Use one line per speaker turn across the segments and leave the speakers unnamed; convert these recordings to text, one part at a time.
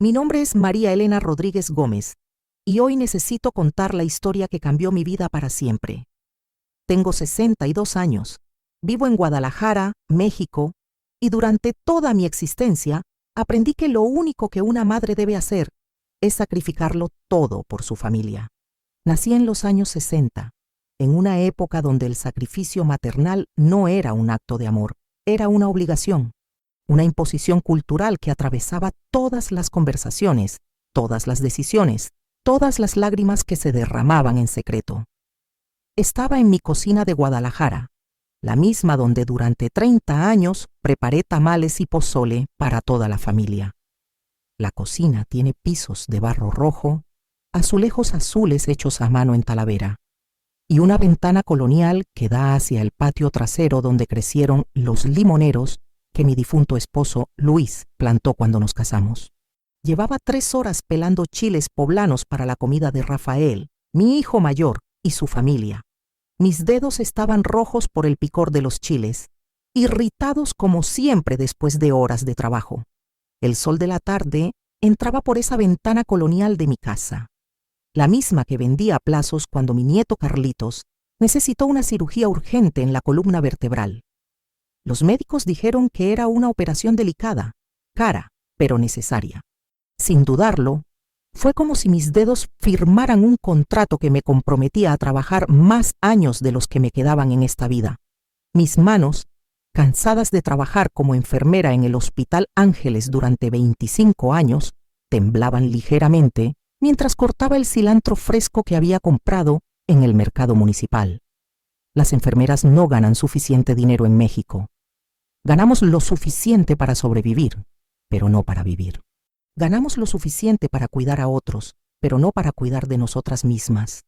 Mi nombre es María Elena Rodríguez Gómez y hoy necesito contar la historia que cambió mi vida para siempre. Tengo 62 años, vivo en Guadalajara, México, y durante toda mi existencia aprendí que lo único que una madre debe hacer es sacrificarlo todo por su familia. Nací en los años 60, en una época donde el sacrificio maternal no era un acto de amor, era una obligación, una imposición cultural que atravesaba todas las conversaciones, todas las decisiones, todas las lágrimas que se derramaban en secreto. Estaba en mi cocina de Guadalajara, la misma donde durante 30 años preparé tamales y pozole para toda la familia. La cocina tiene pisos de barro rojo, azulejos azules hechos a mano en Talavera, y una ventana colonial que da hacia el patio trasero donde crecieron los limoneros que mi difunto esposo Luis plantó cuando nos casamos. Llevaba 3 horas pelando chiles poblanos para la comida de Rafael, mi hijo mayor, y su familia. Mis dedos estaban rojos por el picor de los chiles, irritados como siempre después de horas de trabajo. El sol de la tarde entraba por esa ventana colonial de mi casa, la misma que vendía a plazos cuando mi nieto Carlitos necesitó una cirugía urgente en la columna vertebral. Los médicos dijeron que era una operación delicada, cara, pero necesaria. Sin dudarlo, fue como si mis dedos firmaran un contrato que me comprometía a trabajar más años de los que me quedaban en esta vida. Mis manos, cansadas de trabajar como enfermera en el Hospital Ángeles durante 25 años, temblaban ligeramente mientras cortaba el cilantro fresco que había comprado en el mercado municipal. Las enfermeras no ganan suficiente dinero en México. Ganamos lo suficiente para sobrevivir, pero no para vivir. Ganamos lo suficiente para cuidar a otros, pero no para cuidar de nosotras mismas.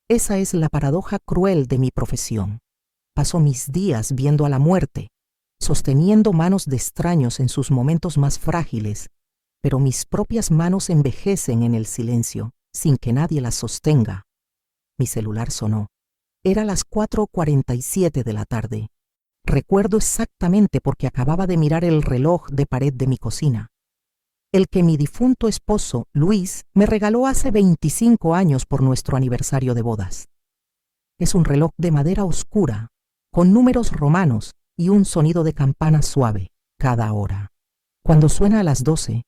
Esa es la paradoja cruel de mi profesión. Paso mis días viendo a la muerte, sosteniendo manos de extraños en sus momentos más frágiles, pero mis propias manos envejecen en el silencio, sin que nadie las sostenga. Mi celular sonó. Era las 4:47 de la tarde. Recuerdo exactamente porque acababa de mirar el reloj de pared de mi cocina. El que mi difunto esposo, Luis, me regaló hace 25 años por nuestro aniversario de bodas. Es un reloj de madera oscura, con números romanos y un sonido de campana suave cada hora. Cuando suena a las 12,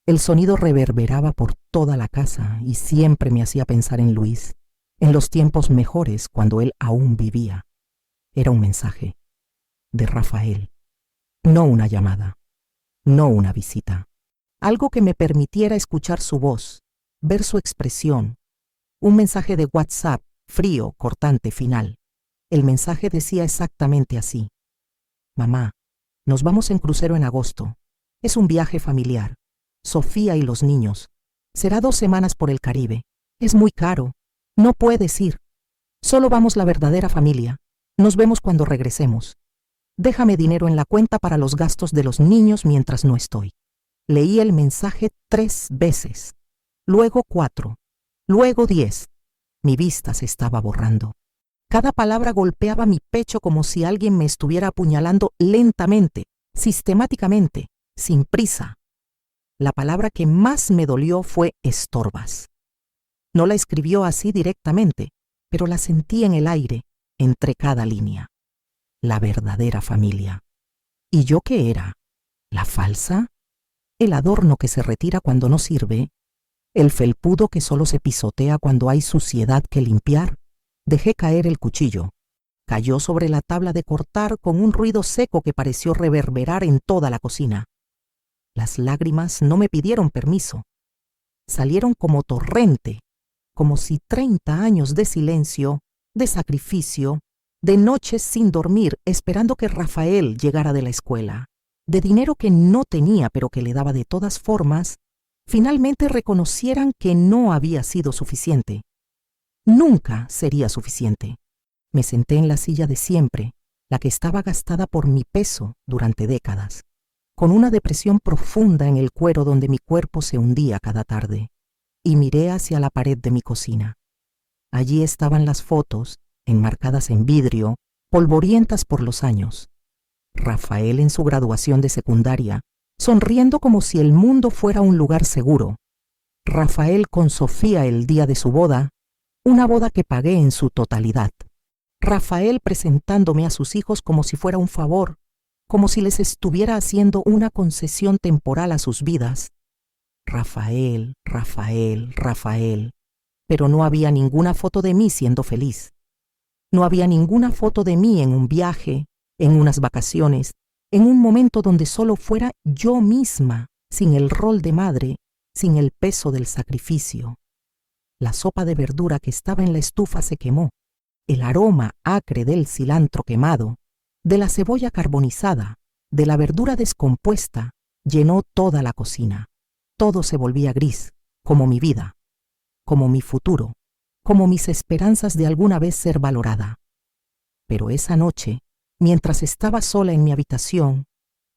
el sonido reverberaba por toda la casa y siempre me hacía pensar en Luis, en los tiempos mejores cuando él aún vivía. Era un mensaje de Rafael, no una llamada, no una visita. Algo que me permitiera escuchar su voz, ver su expresión. Un mensaje de WhatsApp, frío, cortante, final. El mensaje decía exactamente así: Mamá, nos vamos en crucero en agosto. Es un viaje familiar. Sofía y los niños. Será 2 semanas por el Caribe. Es muy caro. No puedes ir. Solo vamos la verdadera familia. Nos vemos cuando regresemos. Déjame dinero en la cuenta para los gastos de los niños mientras no estoy. Leí el mensaje 3 veces, luego 4, luego 10. Mi vista se estaba borrando. Cada palabra golpeaba mi pecho como si alguien me estuviera apuñalando lentamente, sistemáticamente, sin prisa. La palabra que más me dolió fue estorbas. No la escribió así directamente, pero la sentí en el aire, entre cada línea. La verdadera familia. ¿Y yo qué era? ¿La falsa? ¿El adorno que se retira cuando no sirve? ¿El felpudo que solo se pisotea cuando hay suciedad que limpiar? Dejé caer el cuchillo. Cayó sobre la tabla de cortar con un ruido seco que pareció reverberar en toda la cocina. Las lágrimas no me pidieron permiso. Salieron como torrente, como si 30 años de silencio, de sacrificio, de noches sin dormir esperando que Rafael llegara de la escuela, de dinero que no tenía pero que le daba de todas formas, finalmente reconocieran que no había sido suficiente. Nunca sería suficiente. Me senté en la silla de siempre, la que estaba gastada por mi peso durante décadas, con una depresión profunda en el cuero donde mi cuerpo se hundía cada tarde, y miré hacia la pared de mi cocina. Allí estaban las fotos, enmarcadas en vidrio, polvorientas por los años. Rafael en su graduación de secundaria, sonriendo como si el mundo fuera un lugar seguro. Rafael con Sofía el día de su boda, una boda que pagué en su totalidad. Rafael presentándome a sus hijos como si fuera un favor, como si les estuviera haciendo una concesión temporal a sus vidas. Rafael, Rafael, Rafael. Pero no había ninguna foto de mí siendo feliz. No había ninguna foto de mí en un viaje, en unas vacaciones, en un momento donde solo fuera yo misma, sin el rol de madre, sin el peso del sacrificio. La sopa de verdura que estaba en la estufa se quemó. El aroma acre del cilantro quemado, de la cebolla carbonizada, de la verdura descompuesta, llenó toda la cocina. Todo se volvía gris, como mi vida, como mi futuro, como mis esperanzas de alguna vez ser valorada. Pero esa noche, mientras estaba sola en mi habitación,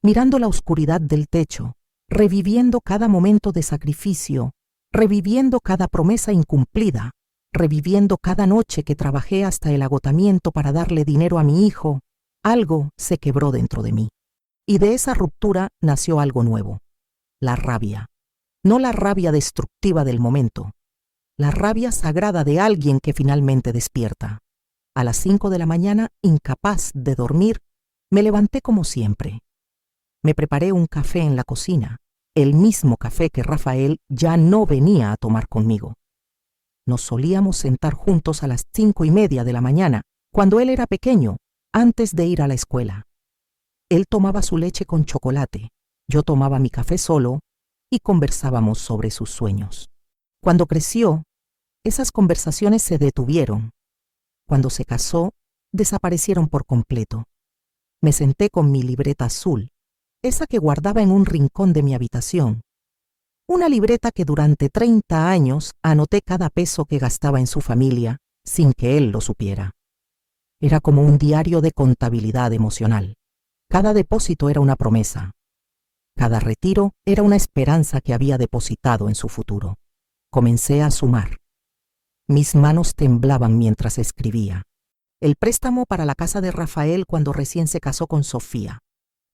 mirando la oscuridad del techo, reviviendo cada momento de sacrificio, reviviendo cada promesa incumplida, reviviendo cada noche que trabajé hasta el agotamiento para darle dinero a mi hijo, algo se quebró dentro de mí. Y de esa ruptura nació algo nuevo, la rabia. No la rabia destructiva del momento, la rabia sagrada de alguien que finalmente despierta. A las 5 de la mañana, incapaz de dormir, me levanté como siempre. Me preparé un café en la cocina, el mismo café que Rafael ya no venía a tomar conmigo. Nos solíamos sentar juntos a las 5:30 de la mañana, cuando él era pequeño, antes de ir a la escuela. Él tomaba su leche con chocolate, yo tomaba mi café solo y conversábamos sobre sus sueños. Cuando creció, esas conversaciones se detuvieron. Cuando se casó, desaparecieron por completo. Me senté con mi libreta azul, esa que guardaba en un rincón de mi habitación. Una libreta que durante 30 años anoté cada peso que gastaba en su familia, sin que él lo supiera. Era como un diario de contabilidad emocional. Cada depósito era una promesa. Cada retiro era una esperanza que había depositado en su futuro. Comencé a sumar. Mis manos temblaban mientras escribía. El préstamo para la casa de Rafael cuando recién se casó con Sofía.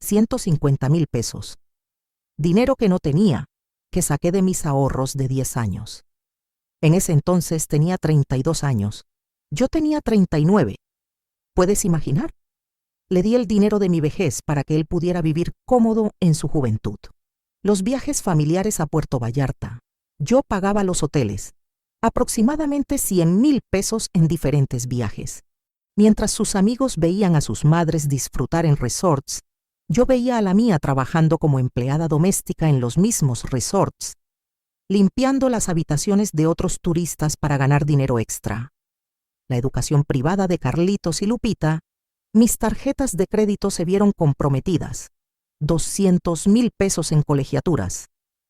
150,000 pesos. Dinero que no tenía, que saqué de mis ahorros de 10 años. En ese entonces tenía 32 años. Yo tenía 39. ¿Puedes imaginar? Le di el dinero de mi vejez para que él pudiera vivir cómodo en su juventud. Los viajes familiares a Puerto Vallarta. Yo pagaba los hoteles. Aproximadamente 100,000 pesos en diferentes viajes. Mientras sus amigos veían a sus madres disfrutar en resorts, yo veía a la mía trabajando como empleada doméstica en los mismos resorts, limpiando las habitaciones de otros turistas para ganar dinero extra. La educación privada de Carlitos y Lupita, mis tarjetas de crédito se vieron comprometidas. 200,000 pesos en colegiaturas.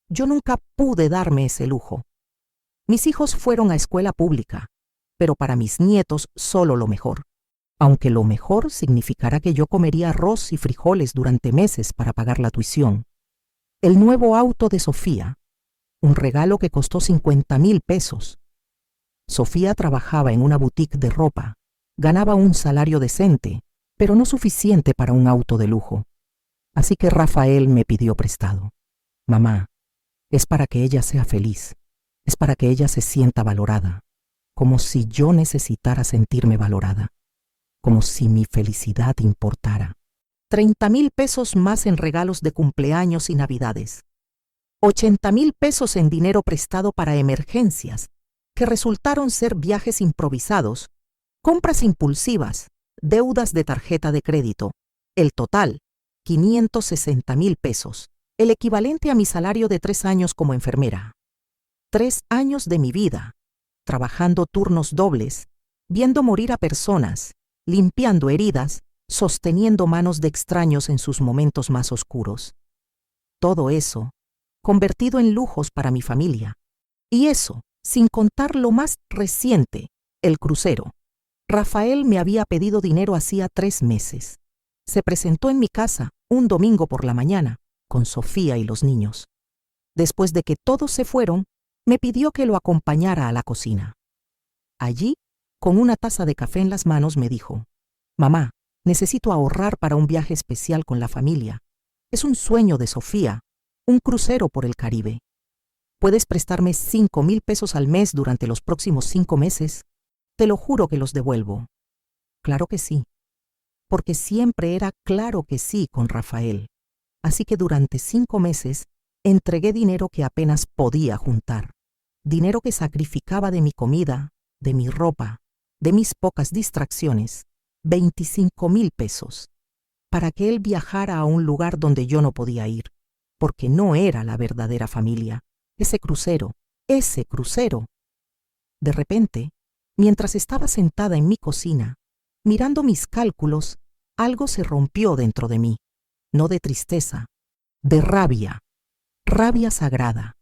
Yo nunca pude darme ese lujo. Mis hijos fueron a escuela pública, pero para mis nietos solo lo mejor. Aunque lo mejor significará que yo comería arroz y frijoles durante meses para pagar la tuición. El nuevo auto de Sofía, un regalo que costó 50,000 pesos. Sofía trabajaba en una boutique de ropa, ganaba un salario decente, pero no suficiente para un auto de lujo. Así que Rafael me pidió prestado. Mamá, es para que ella sea feliz, es para que ella se sienta valorada, como si yo necesitara sentirme valorada, como si mi felicidad importara. 30,000 pesos más en regalos de cumpleaños y navidades. 80,000 pesos en dinero prestado para emergencias, que resultaron ser viajes improvisados, compras impulsivas, deudas de tarjeta de crédito. El total, 560,000 pesos, el equivalente a mi salario de 3 años como enfermera. 3 años de mi vida, trabajando turnos dobles, viendo morir a personas, limpiando heridas, sosteniendo manos de extraños en sus momentos más oscuros. Todo eso, convertido en lujos para mi familia. Y eso, sin contar lo más reciente, el crucero. Rafael me había pedido dinero hacía 3 meses. Se presentó en mi casa un domingo por la mañana, con Sofía y los niños. Después de que todos se fueron, me pidió que lo acompañara a la cocina. Allí, con una taza de café en las manos, me dijo: «Mamá, necesito ahorrar para un viaje especial con la familia. Es un sueño de Sofía, un crucero por el Caribe. ¿Puedes prestarme 5,000 pesos al mes durante los próximos 5 meses? Te lo juro que los devuelvo. Claro que sí, porque siempre era claro que sí con Rafael. Así que durante 5 meses entregué dinero que apenas podía juntar. Dinero que sacrificaba de mi comida, de mi ropa, de mis pocas distracciones, 25,000 pesos, para que él viajara a un lugar donde yo no podía ir, porque no era la verdadera familia. Ese crucero. De repente, mientras estaba sentada en mi cocina, mirando mis cálculos, algo se rompió dentro de mí, no de tristeza, de rabia, rabia sagrada,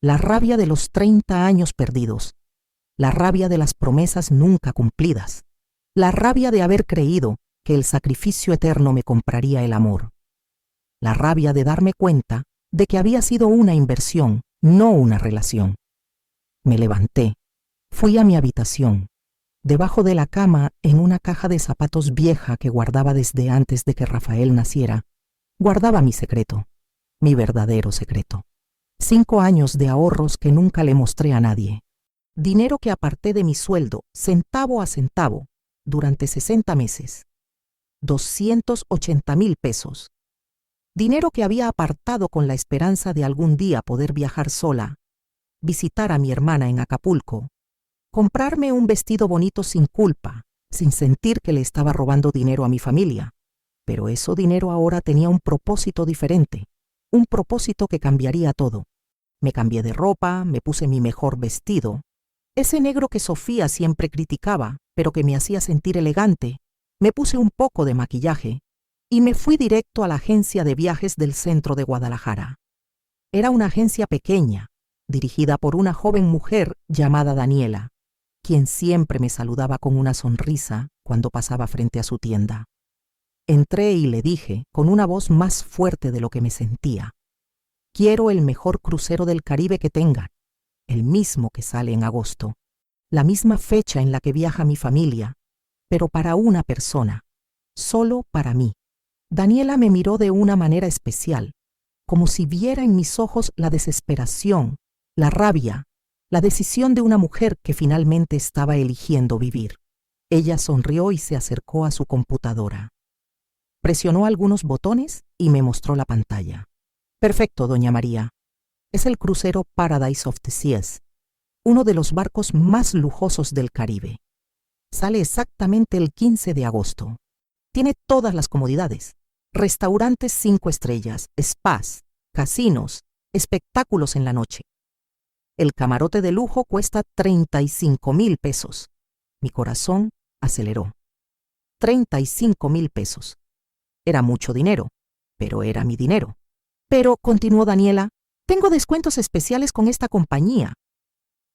la rabia de los 30 años perdidos, la rabia de las promesas nunca cumplidas, la rabia de haber creído que el sacrificio eterno me compraría el amor, la rabia de darme cuenta de que había sido una inversión, no una relación. Me levanté, fui a mi habitación. Debajo de la cama, en una caja de zapatos vieja que guardaba desde antes de que Rafael naciera, guardaba mi secreto, mi verdadero secreto. 5 años de ahorros que nunca le mostré a nadie. Dinero que aparté de mi sueldo, centavo a centavo, durante 60 meses. 280,000 pesos. Dinero que había apartado con la esperanza de algún día poder viajar sola, visitar a mi hermana en Acapulco, comprarme un vestido bonito sin culpa, sin sentir que le estaba robando dinero a mi familia. Pero ese dinero ahora tenía un propósito diferente, un propósito que cambiaría todo. Me cambié de ropa, me puse mi mejor vestido, ese negro que Sofía siempre criticaba, pero que me hacía sentir elegante. Me puse un poco de maquillaje y me fui directo a la agencia de viajes del centro de Guadalajara. Era una agencia pequeña, dirigida por una joven mujer llamada Daniela, quien siempre me saludaba con una sonrisa cuando pasaba frente a su tienda. Entré y le dije, con una voz más fuerte de lo que me sentía: quiero el mejor crucero del Caribe que tengan, el mismo que sale en agosto, la misma fecha en la que viaja mi familia, pero para una persona, solo para mí. Daniela me miró de una manera especial, como si viera en mis ojos la desesperación, la rabia, la decisión de una mujer que finalmente estaba eligiendo vivir. Ella sonrió y se acercó a su computadora. Presionó algunos botones y me mostró la pantalla. Perfecto, doña María. Es el crucero Paradise of the Seas, uno de los barcos más lujosos del Caribe. Sale exactamente el 15 de agosto. Tiene todas las comodidades: restaurantes 5 estrellas, spas, casinos, espectáculos en la noche. El camarote de lujo cuesta 35,000 pesos. Mi corazón aceleró. 35,000 pesos. Era mucho dinero, pero era mi dinero. Pero, continuó Daniela, tengo descuentos especiales con esta compañía.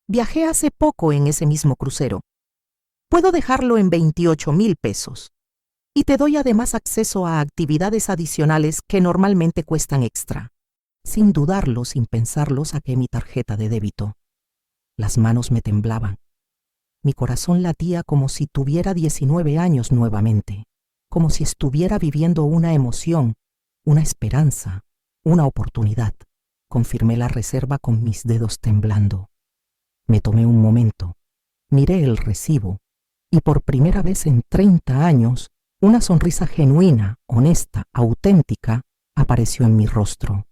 Viajé hace poco en ese mismo crucero. Puedo dejarlo en 28,000 pesos. Y te doy además acceso a actividades adicionales que normalmente cuestan extra. Sin dudarlo, sin pensarlo, saqué mi tarjeta de débito. Las manos me temblaban. Mi corazón latía como si tuviera 19 años nuevamente, como si estuviera viviendo una emoción, una esperanza, una oportunidad. Confirmé la reserva con mis dedos temblando. Me tomé un momento, miré el recibo y por primera vez en 30 años, una sonrisa genuina, honesta, auténtica, apareció en mi rostro.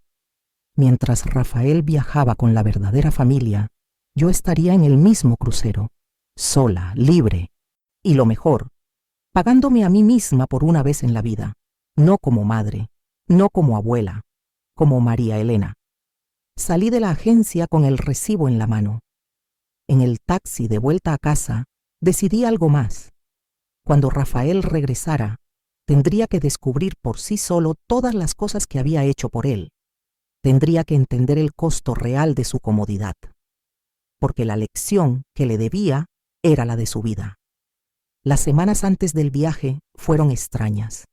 Mientras Rafael viajaba con la verdadera familia, yo estaría en el mismo crucero, sola, libre, y lo mejor, pagándome a mí misma por una vez en la vida, no como madre, no como abuela, como María Elena. Salí de la agencia con el recibo en la mano. En el taxi de vuelta a casa, decidí algo más. Cuando Rafael regresara, tendría que descubrir por sí solo todas las cosas que había hecho por él. Tendría que entender el costo real de su comodidad, porque la lección que le debía era la de su vida. Las semanas antes del viaje fueron extrañas,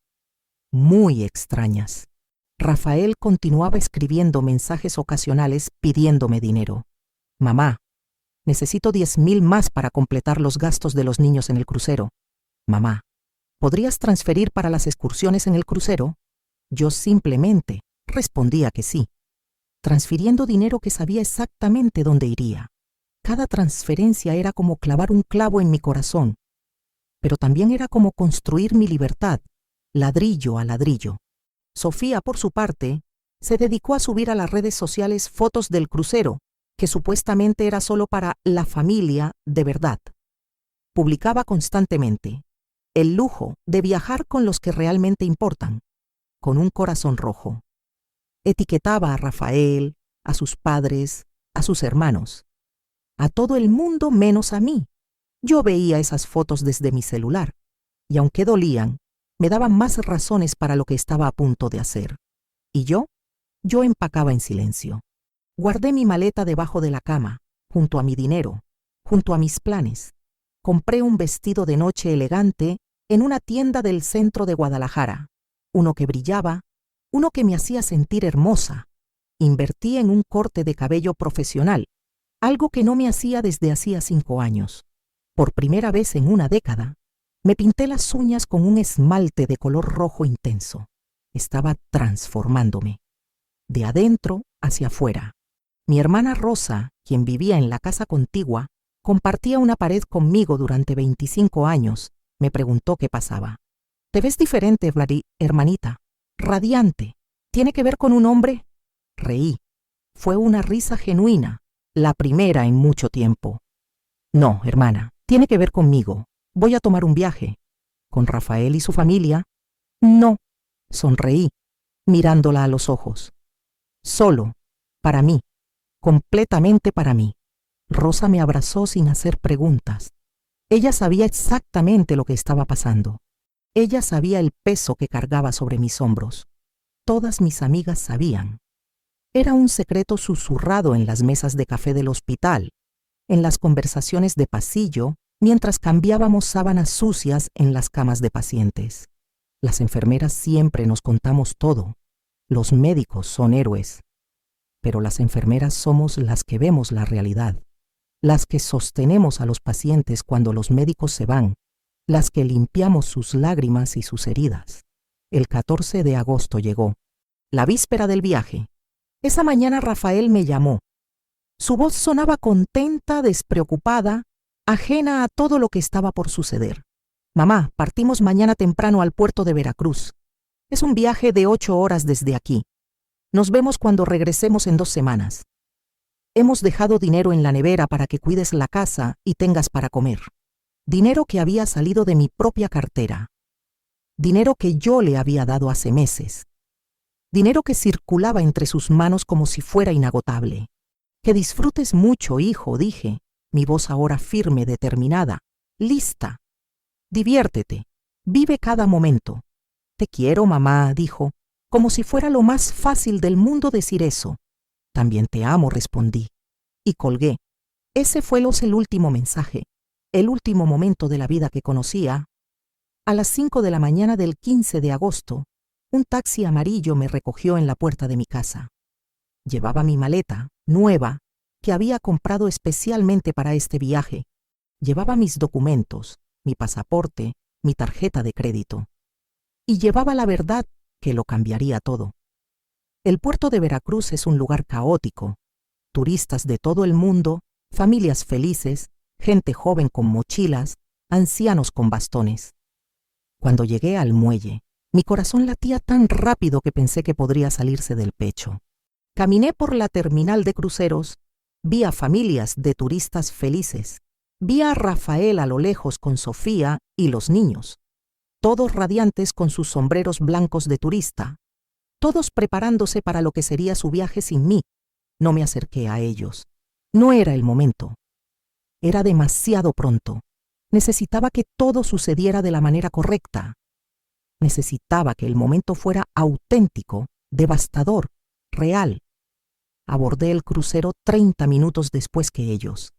muy extrañas. Rafael continuaba escribiendo mensajes ocasionales pidiéndome dinero. Mamá, necesito 10,000 más para completar los gastos de los niños en el crucero. Mamá, ¿podrías transferir para las excursiones en el crucero? Yo simplemente respondía que sí. transfiriendo dinero que sabía exactamente dónde iría. Cada transferencia era como clavar un clavo en mi corazón, pero también era como construir mi libertad, ladrillo a ladrillo. Sofía, por su parte, se dedicó a subir a las redes sociales fotos del crucero, que supuestamente era solo para la familia de verdad. Publicaba constantemente el lujo de viajar con los que realmente importan, con un corazón rojo. Etiquetaba a Rafael, a sus padres, a sus hermanos, a todo el mundo menos a mí. Yo veía esas fotos desde mi celular, y aunque dolían, me daban más razones para lo que estaba a punto de hacer. Y yo empacaba en silencio. Guardé mi maleta debajo de la cama, junto a mi dinero, junto a mis planes. Compré un vestido de noche elegante en una tienda del centro de Guadalajara, uno que brillaba, uno que me hacía sentir hermosa. Invertí en un corte de cabello profesional, algo que no me hacía desde hacía 5 años. Por primera vez en una década, me pinté las uñas con un esmalte de color rojo intenso. Estaba transformándome, de adentro hacia afuera. Mi hermana Rosa, quien vivía en la casa contigua, compartía una pared conmigo durante 25 años. Me preguntó qué pasaba. «Te ves diferente, hermanita. Radiante. ¿Tiene que ver con un hombre?» Reí. Fue una risa genuina, la primera en mucho tiempo. «No, hermana, tiene que ver conmigo. Voy a tomar un viaje. ¿Con Rafael y su familia?» «No», sonreí, mirándola a los ojos. «Solo, para mí, completamente para mí». Rosa me abrazó sin hacer preguntas. Ella sabía exactamente lo que estaba pasando. Ella sabía el peso que cargaba sobre mis hombros. Todas mis amigas sabían. Era un secreto susurrado en las mesas de café del hospital, en las conversaciones de pasillo, mientras cambiábamos sábanas sucias en las camas de pacientes. Las enfermeras siempre nos contamos todo. Los médicos son héroes. Pero las enfermeras somos las que vemos la realidad, las que sostenemos a los pacientes cuando los médicos se van, las que limpiamos sus lágrimas y sus heridas. El 14 de agosto llegó, la víspera del viaje. Esa mañana Rafael me llamó. Su voz sonaba contenta, despreocupada, ajena a todo lo que estaba por suceder. «Mamá, partimos mañana temprano al puerto de Veracruz. Es un viaje de 8 horas desde aquí. Nos vemos cuando regresemos en 2 semanas. Hemos dejado dinero en la nevera para que cuides la casa y tengas para comer. Dinero que había salido de mi propia cartera. Dinero que yo le había dado hace meses. Dinero que circulaba entre sus manos como si fuera inagotable. Que disfrutes mucho, hijo», dije, mi voz ahora firme, determinada, lista. «Diviértete, vive cada momento». «Te quiero, mamá», dijo, como si fuera lo más fácil del mundo decir eso. «También te amo», respondí, y colgué. Ese fue el último mensaje, el último momento de la vida que conocía. A las 5 de la mañana del 15 de agosto, un taxi amarillo me recogió en la puerta de mi casa. Llevaba mi maleta, nueva, que había comprado especialmente para este viaje. Llevaba mis documentos, mi pasaporte, mi tarjeta de crédito. Y llevaba la verdad que lo cambiaría todo. El puerto de Veracruz es un lugar caótico. Turistas de todo el mundo, familias felices, gente joven con mochilas, ancianos con bastones. Cuando llegué al muelle, mi corazón latía tan rápido que pensé que podría salirse del pecho. Caminé por la terminal de cruceros, vi a familias de turistas felices, vi a Rafael a lo lejos con Sofía y los niños, todos radiantes con sus sombreros blancos de turista, todos preparándose para lo que sería su viaje sin mí. No me acerqué a ellos. No era el momento. Era demasiado pronto. Necesitaba que todo sucediera de la manera correcta. Necesitaba que el momento fuera auténtico, devastador, real. Abordé el crucero 30 minutos después que ellos,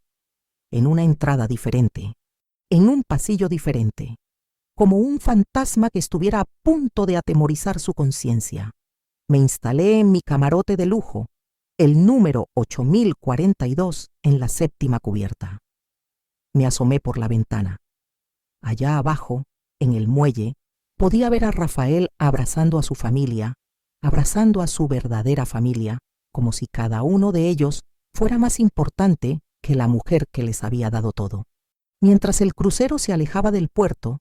en una entrada diferente, en un pasillo diferente, como un fantasma que estuviera a punto de atemorizar su conciencia. Me instalé en mi camarote de lujo, el número 8042 en la 7ª cubierta. Me asomé por la ventana. Allá abajo, en el muelle, podía ver a Rafael abrazando a su familia, abrazando a su verdadera familia, como si cada uno de ellos fuera más importante que la mujer que les había dado todo. Mientras el crucero se alejaba del puerto,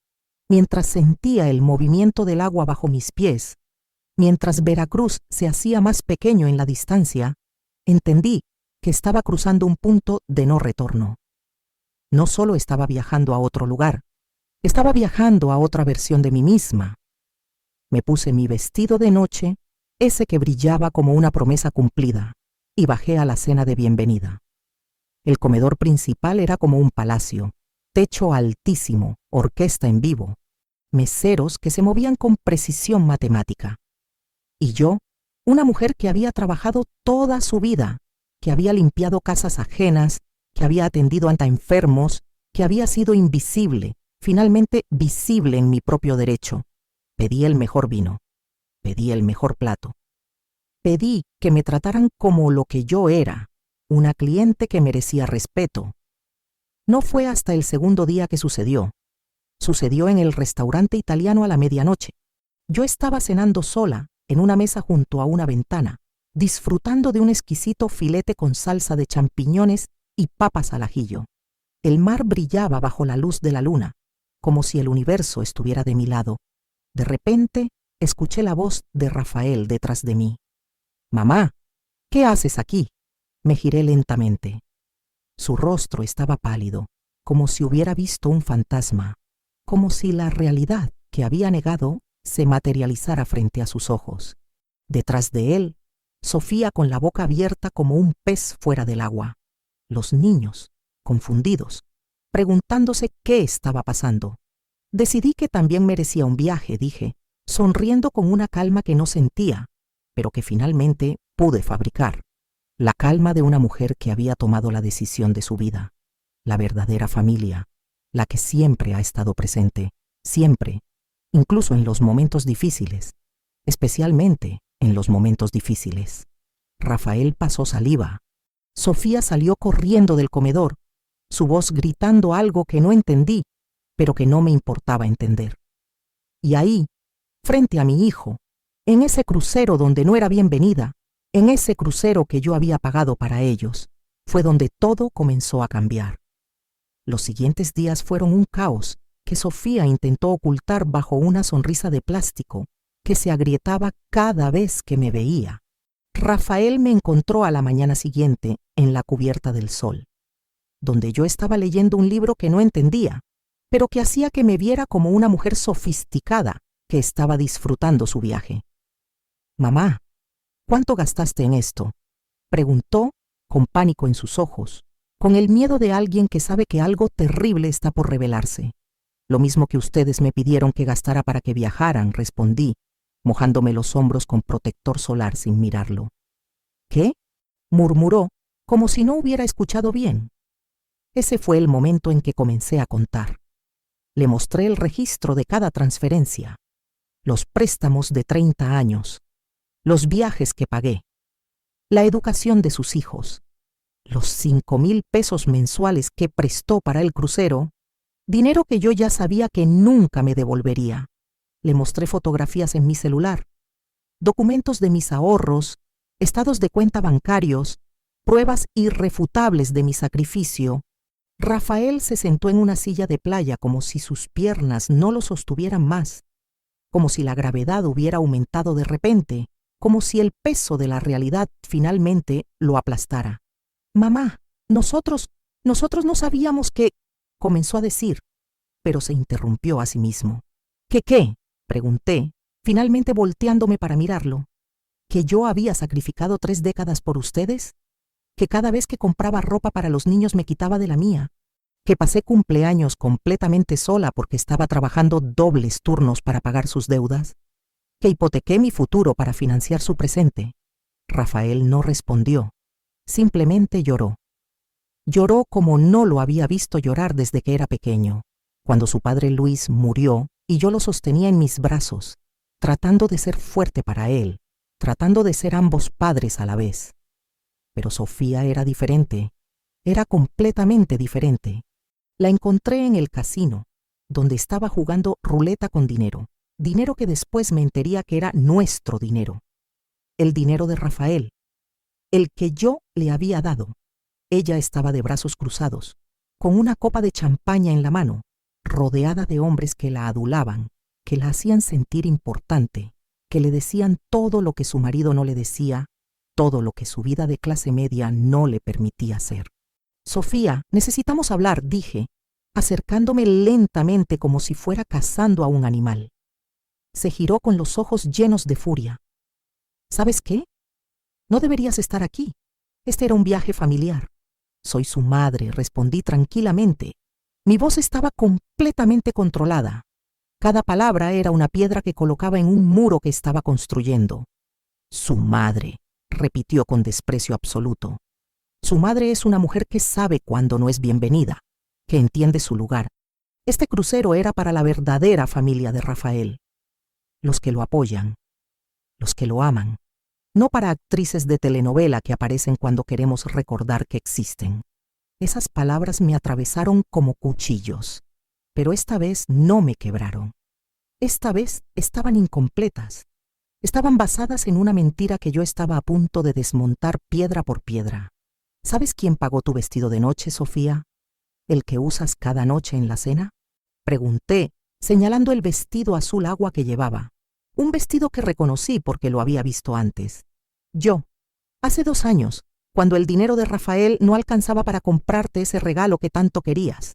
mientras sentía el movimiento del agua bajo mis pies, mientras Veracruz se hacía más pequeño en la distancia, entendí que estaba cruzando un punto de no retorno. No solo estaba viajando a otro lugar, estaba viajando a otra versión de mí misma. Me puse mi vestido de noche, ese que brillaba como una promesa cumplida, y bajé a la cena de bienvenida. El comedor principal era como un palacio, techo altísimo, orquesta en vivo, meseros que se movían con precisión matemática. Y yo, una mujer que había trabajado toda su vida, que había limpiado casas ajenas, que había atendido a enfermos, que había sido invisible, finalmente visible en mi propio derecho. Pedí el mejor vino, pedí el mejor plato. Pedí que me trataran como lo que yo era, una cliente que merecía respeto. No fue hasta el segundo día que sucedió. Sucedió en el restaurante italiano a la medianoche. Yo estaba cenando sola, en una mesa junto a una ventana, disfrutando de un exquisito filete con salsa de champiñones y papas al ajillo. El mar brillaba bajo la luz de la luna, como si el universo estuviera de mi lado. De repente, escuché la voz de Rafael detrás de mí. «Mamá, ¿qué haces aquí?» Me giré lentamente. Su rostro estaba pálido, como si hubiera visto un fantasma, como si la realidad que había negado se materializara frente a sus ojos. Detrás de él, Sofía con la boca abierta como un pez fuera del agua. Los niños, confundidos, preguntándose qué estaba pasando. Decidí que también merecía un viaje, dije, sonriendo con una calma que no sentía, pero que finalmente pude fabricar. La calma de una mujer que había tomado la decisión de su vida, la verdadera familia, la que siempre ha estado presente, siempre, incluso en los momentos difíciles, especialmente en los momentos difíciles. Rafael pasó saliva. Sofía salió corriendo del comedor, su voz gritando algo que no entendí, pero que no me importaba entender. Y ahí, frente a mi hijo, en ese crucero donde no era bienvenida, en ese crucero que yo había pagado para ellos, fue donde todo comenzó a cambiar. Los siguientes días fueron un caos que Sofía intentó ocultar bajo una sonrisa de plástico que se agrietaba cada vez que me veía. Rafael me encontró a la mañana siguiente en la cubierta del sol, donde yo estaba leyendo un libro que no entendía, pero que hacía que me viera como una mujer sofisticada que estaba disfrutando su viaje. «Mamá, ¿cuánto gastaste en esto?», preguntó con pánico en sus ojos, con el miedo de alguien que sabe que algo terrible está por revelarse. «Lo mismo que ustedes me pidieron que gastara para que viajaran», respondí, mojándome los hombros con protector solar sin mirarlo. «¿Qué?», murmuró, como si no hubiera escuchado bien. Ese fue el momento en que comencé a contar. Le mostré el registro de cada transferencia, los préstamos de 30 años, los viajes que pagué, la educación de sus hijos, los 5,000 pesos mensuales que prestó para el crucero, dinero que yo ya sabía que nunca me devolvería. Le mostré fotografías en mi celular, documentos de mis ahorros, estados de cuenta bancarios, pruebas irrefutables de mi sacrificio. Rafael se sentó en una silla de playa como si sus piernas no lo sostuvieran más, como si la gravedad hubiera aumentado de repente, como si el peso de la realidad finalmente lo aplastara. «Mamá, nosotros no sabíamos que…», comenzó a decir, pero se interrumpió a sí mismo. «¿Qué qué?», pregunté, finalmente volteándome para mirarlo. ¿Que yo había sacrificado 3 décadas por ustedes? ¿Que cada vez que compraba ropa para los niños me quitaba de la mía? ¿Que pasé cumpleaños completamente sola porque estaba trabajando dobles turnos para pagar sus deudas? ¿Que hipotequé mi futuro para financiar su presente? Rafael no respondió, simplemente lloró. Lloró como no lo había visto llorar desde que era pequeño, cuando su padre Luis murió y yo lo sostenía en mis brazos, tratando de ser fuerte para él, tratando de ser ambos padres a la vez. Pero Sofía era diferente, era completamente diferente. La encontré en el casino, donde estaba jugando ruleta con dinero que después me entería que era nuestro dinero, el dinero de Rafael. el que yo le había dado. Ella estaba de brazos cruzados, con una copa de champaña en la mano, rodeada de hombres que la adulaban, que la hacían sentir importante, que le decían todo lo que su marido no le decía, todo lo que su vida de clase media no le permitía hacer. Sofía, necesitamos hablar, dije, acercándome lentamente como si fuera cazando a un animal. Se giró con los ojos llenos de furia. ¿Sabes qué? No deberías estar aquí. Este era un viaje familiar. Soy su madre, respondí tranquilamente. Mi voz estaba completamente controlada. Cada palabra era una piedra que colocaba en un muro que estaba construyendo. Su madre, repitió con desprecio absoluto. Su madre es una mujer que sabe cuándo no es bienvenida, que entiende su lugar. Este crucero era para la verdadera familia de Rafael. Los que lo apoyan, los que lo aman, no para actrices de telenovela que aparecen cuando queremos recordar que existen. Esas palabras me atravesaron como cuchillos, pero esta vez no me quebraron. Esta vez estaban incompletas. Estaban basadas en una mentira que yo estaba a punto de desmontar piedra por piedra. ¿Sabes quién pagó tu vestido de noche, Sofía? ¿El que usas cada noche en la cena? Pregunté, señalando el vestido azul agua que llevaba. Un vestido que reconocí porque lo había visto antes. Yo, hace 2 años, cuando el dinero de Rafael no alcanzaba para comprarte ese regalo que tanto querías.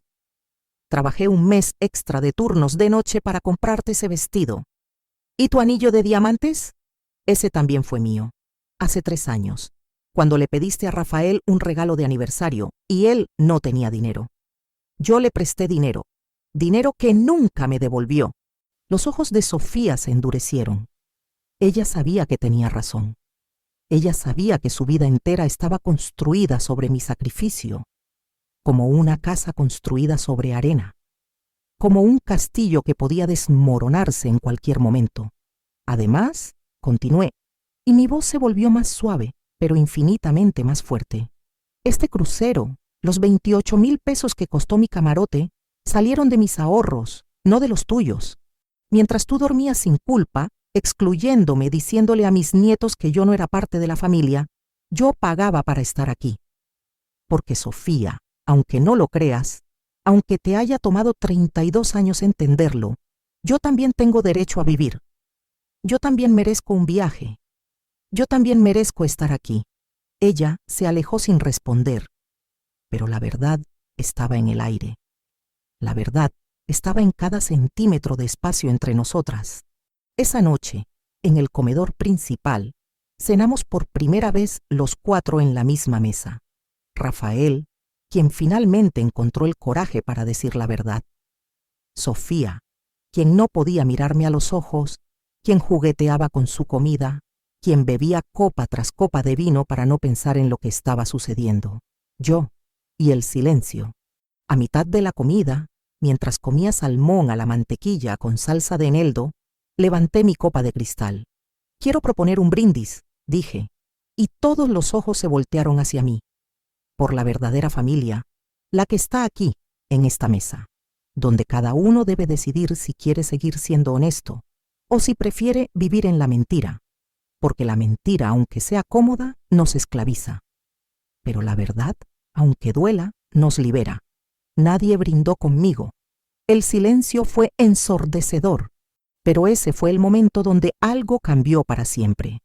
Trabajé 1 mes extra de turnos de noche para comprarte ese vestido. ¿Y tu anillo de diamantes? Ese también fue mío, hace 3 años, cuando le pediste a Rafael un regalo de aniversario y él no tenía dinero. Yo le presté dinero, dinero que nunca me devolvió. Los ojos de Sofía se endurecieron. Ella sabía que tenía razón. Ella sabía que su vida entera estaba construida sobre mi sacrificio, como una casa construida sobre arena, como un castillo que podía desmoronarse en cualquier momento. Además, continué, y mi voz se volvió más suave, pero infinitamente más fuerte. Este crucero, los 28,000 pesos que costó mi camarote, salieron de mis ahorros, no de los tuyos. Mientras tú dormías sin culpa, excluyéndome, diciéndole a mis nietos que yo no era parte de la familia, yo pagaba para estar aquí. Porque Sofía, aunque no lo creas, aunque te haya tomado 32 años entenderlo, yo también tengo derecho a vivir. Yo también merezco un viaje. Yo también merezco estar aquí. Ella se alejó sin responder, pero la verdad estaba en el aire. La verdad estaba en cada centímetro de espacio entre nosotras. Esa noche, en el comedor principal, cenamos por primera vez los 4 en la misma mesa. Rafael, quien finalmente encontró el coraje para decir la verdad. Sofía, quien no podía mirarme a los ojos, quien jugueteaba con su comida, quien bebía copa tras copa de vino para no pensar en lo que estaba sucediendo. Yo, y el silencio. A mitad de la comida, mientras comía salmón a la mantequilla con salsa de eneldo, levanté mi copa de cristal. Quiero proponer un brindis, dije, y todos los ojos se voltearon hacia mí. Por la verdadera familia, la que está aquí, en esta mesa, donde cada uno debe decidir si quiere seguir siendo honesto o si prefiere vivir en la mentira, porque la mentira, aunque sea cómoda, nos esclaviza. Pero la verdad, aunque duela, nos libera. Nadie brindó conmigo. El silencio fue ensordecedor, pero ese fue el momento donde algo cambió para siempre.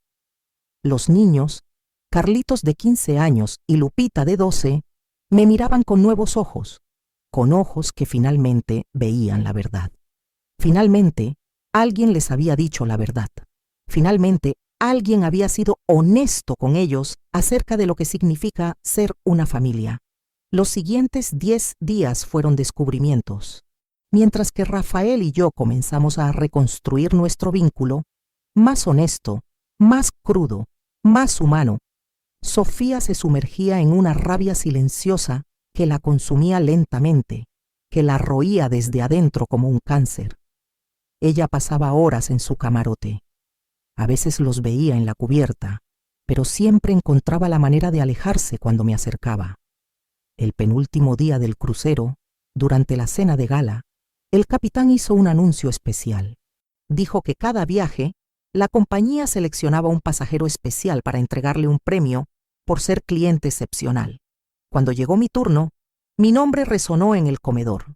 Los niños, Carlitos de 15 años y Lupita de 12, me miraban con nuevos ojos, con ojos que finalmente veían la verdad. Finalmente, alguien les había dicho la verdad. Finalmente, alguien había sido honesto con ellos acerca de lo que significa ser una familia. Los siguientes 10 días fueron descubrimientos. Mientras que Rafael y yo comenzamos a reconstruir nuestro vínculo, más honesto, más crudo, más humano, Sofía se sumergía en una rabia silenciosa que la consumía lentamente, que la roía desde adentro como un cáncer. Ella pasaba horas en su camarote. A veces los veía en la cubierta, pero siempre encontraba la manera de alejarse cuando me acercaba. El penúltimo día del crucero, durante la cena de gala, el capitán hizo un anuncio especial. Dijo que cada viaje, la compañía seleccionaba un pasajero especial para entregarle un premio por ser cliente excepcional. Cuando llegó mi turno, mi nombre resonó en el comedor.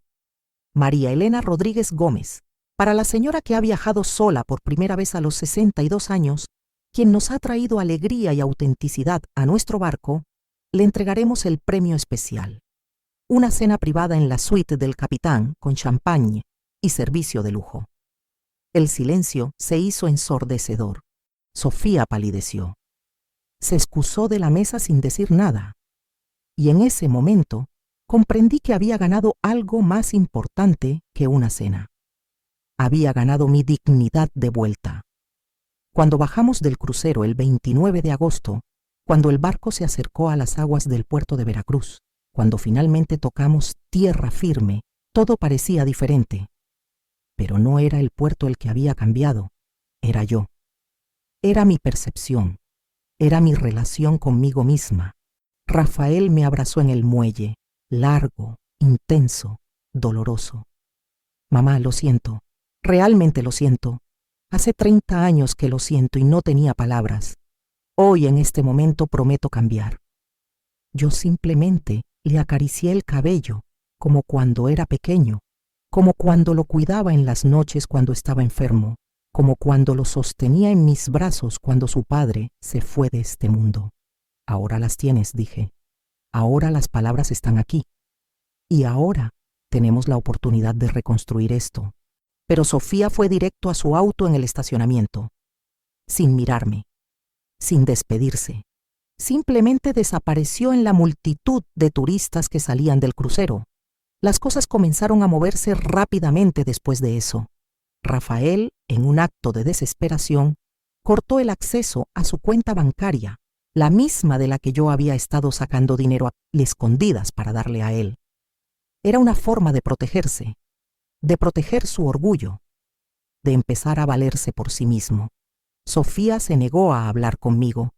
María Elena Rodríguez Gómez, para la señora que ha viajado sola por primera vez a los 62 años, quien nos ha traído alegría y autenticidad a nuestro barco, le entregaremos el premio especial. Una cena privada en la suite del capitán con champagne y servicio de lujo. El silencio se hizo ensordecedor. Sofía palideció. Se excusó de la mesa sin decir nada. Y en ese momento comprendí que había ganado algo más importante que una cena. Había ganado mi dignidad de vuelta. Cuando bajamos del crucero el 29 de agosto, cuando el barco se acercó a las aguas del puerto de Veracruz, cuando finalmente tocamos tierra firme, todo parecía diferente. Pero no era el puerto el que había cambiado, era yo. Era mi percepción, era mi relación conmigo misma. Rafael me abrazó en el muelle, largo, intenso, doloroso. Mamá, lo siento, realmente lo siento. Hace 30 años que lo siento y no tenía palabras. Hoy, en este momento, prometo cambiar. Yo simplemente le acaricié el cabello, como cuando era pequeño, como cuando lo cuidaba en las noches cuando estaba enfermo, como cuando lo sostenía en mis brazos cuando su padre se fue de este mundo. Ahora las tienes, dije. Ahora las palabras están aquí. Y ahora tenemos la oportunidad de reconstruir esto. Pero Sofía fue directo a su auto en el estacionamiento, sin mirarme, sin despedirse. Simplemente desapareció en la multitud de turistas que salían del crucero. Las cosas comenzaron a moverse rápidamente después de eso. Rafael, en un acto de desesperación, cortó el acceso a su cuenta bancaria, la misma de la que yo había estado sacando dinero a escondidas para darle a él. Era una forma de protegerse, de proteger su orgullo, de empezar a valerse por sí mismo. Sofía se negó a hablar conmigo.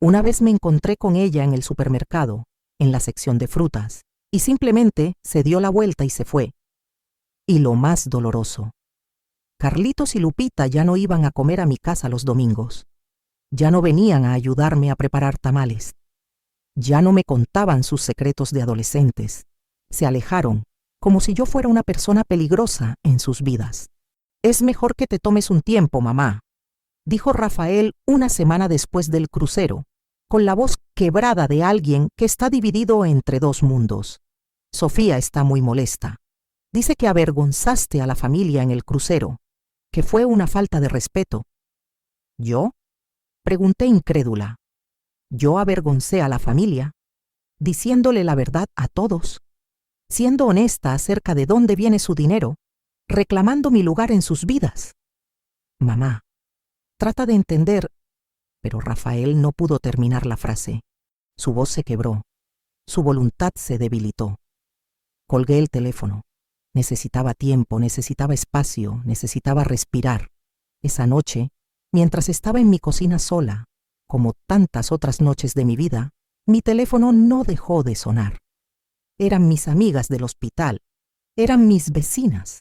Una vez me encontré con ella en el supermercado, en la sección de frutas, y simplemente se dio la vuelta y se fue. Y lo más doloroso, Carlitos y Lupita ya no iban a comer a mi casa los domingos. Ya no venían a ayudarme a preparar tamales. Ya no me contaban sus secretos de adolescentes. Se alejaron, como si yo fuera una persona peligrosa en sus vidas. Es mejor que te tomes un tiempo, mamá, dijo Rafael una semana después del crucero, con la voz quebrada de alguien que está dividido entre dos mundos. Sofía está muy molesta. Dice que avergonzaste a la familia en el crucero, que fue una falta de respeto. ¿Yo? Pregunté incrédula. Yo avergoncé a la familia, diciéndole la verdad a todos, siendo honesta acerca de dónde viene su dinero, reclamando mi lugar en sus vidas. Mamá, trata de entender. Pero Rafael no pudo terminar la frase. Su voz se quebró. Su voluntad se debilitó. Colgué el teléfono. Necesitaba tiempo, necesitaba espacio, necesitaba respirar. Esa noche, mientras estaba en mi cocina sola, como tantas otras noches de mi vida, mi teléfono no dejó de sonar. Eran mis amigas del hospital, eran mis vecinas,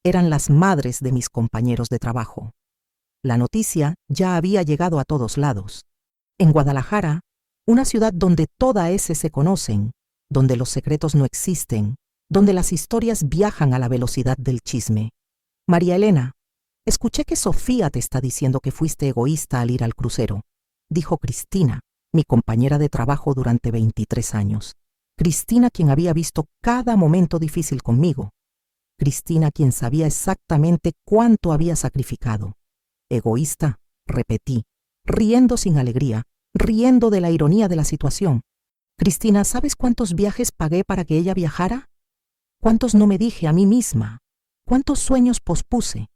eran las madres de mis compañeros de trabajo. La noticia ya había llegado a todos lados. En Guadalajara, una ciudad donde todas se conocen, donde los secretos no existen, donde las historias viajan a la velocidad del chisme. María Elena, escuché que Sofía te está diciendo que fuiste egoísta al ir al crucero, dijo Cristina, mi compañera de trabajo durante 23 años. Cristina, quien había visto cada momento difícil conmigo. Cristina, quien sabía exactamente cuánto había sacrificado. Egoísta, repetí, riendo sin alegría, riendo de la ironía de la situación. Cristina, ¿sabes cuántos viajes pagué para que ella viajara? ¿Cuántos no me dije a mí misma? ¿Cuántos sueños pospuse?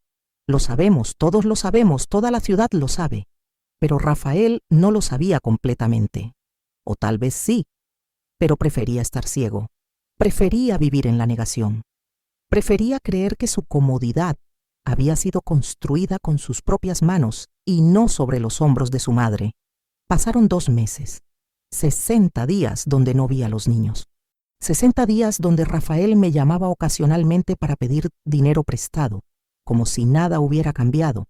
Lo sabemos, todos lo sabemos, toda la ciudad lo sabe. Pero Rafael no lo sabía completamente. O tal vez sí, pero prefería estar ciego. Prefería vivir en la negación. Prefería creer que su comodidad había sido construida con sus propias manos y no sobre los hombros de su madre. Pasaron 2 meses, 60 días donde no vi a los niños. 60 días donde Rafael me llamaba ocasionalmente para pedir dinero prestado, como si nada hubiera cambiado.